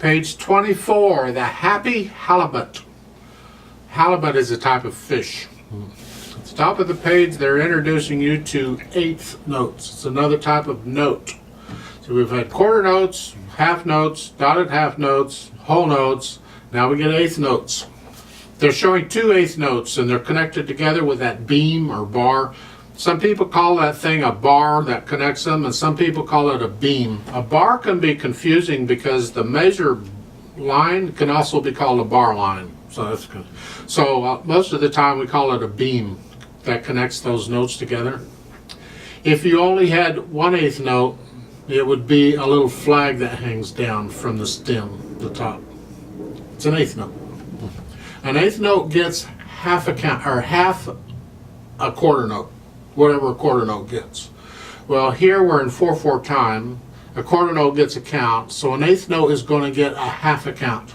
Page 24, the Happy Halibut. Halibut is a type of fish. At the top of the page, they're introducing you to eighth notes. It's another type of note. So we've had quarter notes, half notes, dotted half notes, whole notes. Now we get eighth notes. They're showing two eighth notes, and they're connected together with that beam or bar. Some people call that thing a bar that connects them, and some people call it a beam. A bar can be confusing because the measure line can also be called a bar line. So that's good. So most of the time we call it a beam that connects those notes together. If you only had 1/8 note, it would be a little flag that hangs down from the stem, the top. It's an eighth note. An eighth note gets half a count, or half a quarter note, whatever a quarter note gets. Well, here we're in 4/4 time. A quarter note gets a count, so an eighth note is going to get a half a count.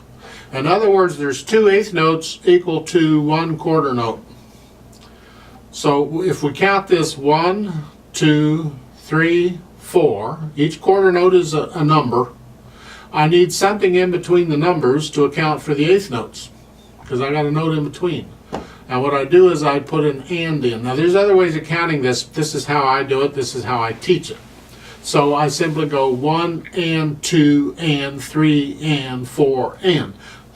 In other words, there's two eighth notes equal to one quarter note. So if we count this 1, 2, 3, 4, each quarter note is a number. I need something in between the numbers to account for the eighth notes, because I got a note in between. And what I do is I put an and in. Now there's other ways of counting this. This is how I do it. This is how I teach it. So I simply go 1 and 2 and 3 and 4 and.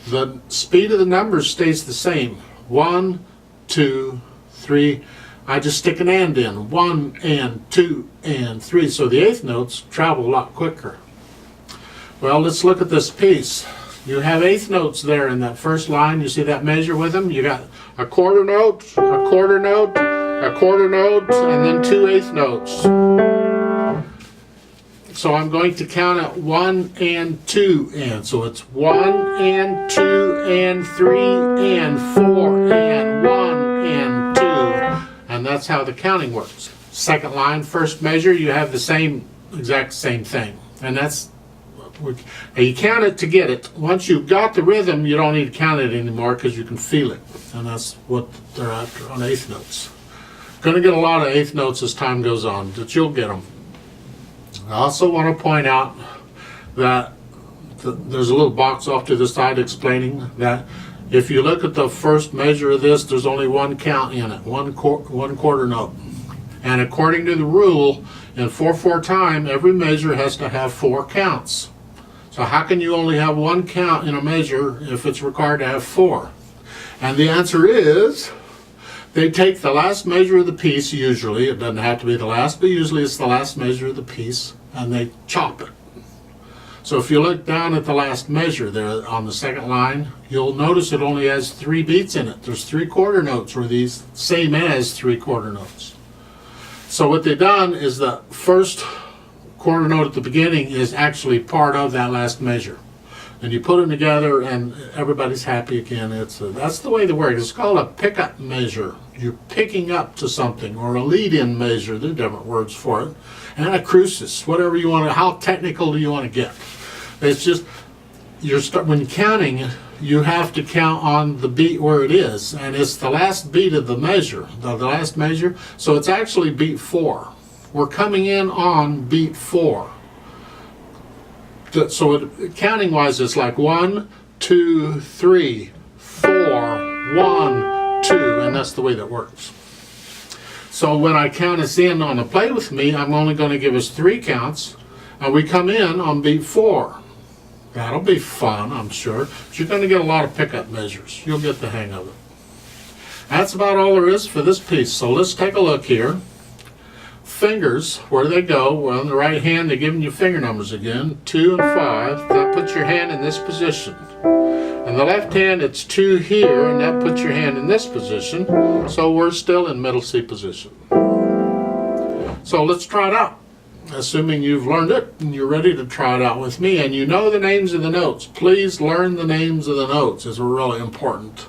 The speed of the numbers stays the same. 1, 2, 3. I just stick an and in. 1 and 2 and 3. So the eighth notes travel a lot quicker. Well, let's look at this piece. You have eighth notes there in that first line. You see that measure with them? You got a quarter note, a quarter note, a quarter note, and then two eighth notes. So I'm going to count at 1 and 2 and. So it's 1 and 2 and 3 and 4 and 1 and 2. And that's how the counting works. Second line, first measure, you have the exact same thing. And that's, you count it to get it. Once you've got the rhythm, you don't need to count it anymore because you can feel it. And that's what they're after on eighth notes. Going to get a lot of eighth notes as time goes on, but you'll get them. I also want to point out that there's a little box off to the side explaining that if you look at the first measure of this, there's only one count in it, one quarter note. And according to the rule, in 4/4 time, every measure has to have 4 counts. So how can you only have one count in a measure if it's required to have 4? And the answer is, they take the last measure of the piece, usually, it doesn't have to be the last, but usually it's the last measure of the piece, and they chop it. So if you look down at the last measure there on the second line, you'll notice it only has 3 beats in it. There's 3 quarter notes, or these same as 3 quarter notes. So what they've done is the first quarter note at the beginning is actually part of that last measure. And you put them together and everybody's happy again. That's the way they work. It's called a pickup measure. You're picking up to something, or a lead-in measure. There are different words for it. And a crucis, whatever you want to, how technical do you want to get? It's just, when you're counting, you have to count on the beat where it is. And it's the last beat of the measure, the last measure. So it's actually beat 4. We're coming in on beat 4. So counting wise, it's like 1, 2, 3, 4, 1, 2, and that's the way that works. So when I count us in on a play with me, I'm only going to give us 3 counts, and we come in on beat 4. That'll be fun, I'm sure. But you're going to get a lot of pickup measures. You'll get the hang of it. That's about all there is for this piece. So let's take a look here. Fingers, where do they go? Well, on the right hand, they're giving you finger numbers again, 2 and 5. That puts your hand in this position. In the left hand, it's 2 here, and that puts your hand in this position. So we're still in middle C position. So let's try it out. Assuming you've learned it and you're ready to try it out with me, and you know the names of the notes. Please learn the names of the notes. It's really important.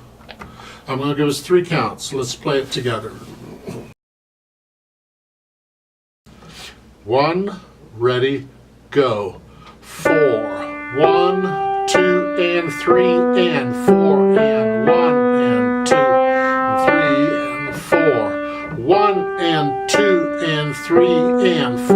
I'm going to give us 3 counts. Let's play it together. 1, ready, go. 4, 1, 2, and 3, and 4, and 1, and 2, and 3, and 4. 1, and 2, and 3, and 4.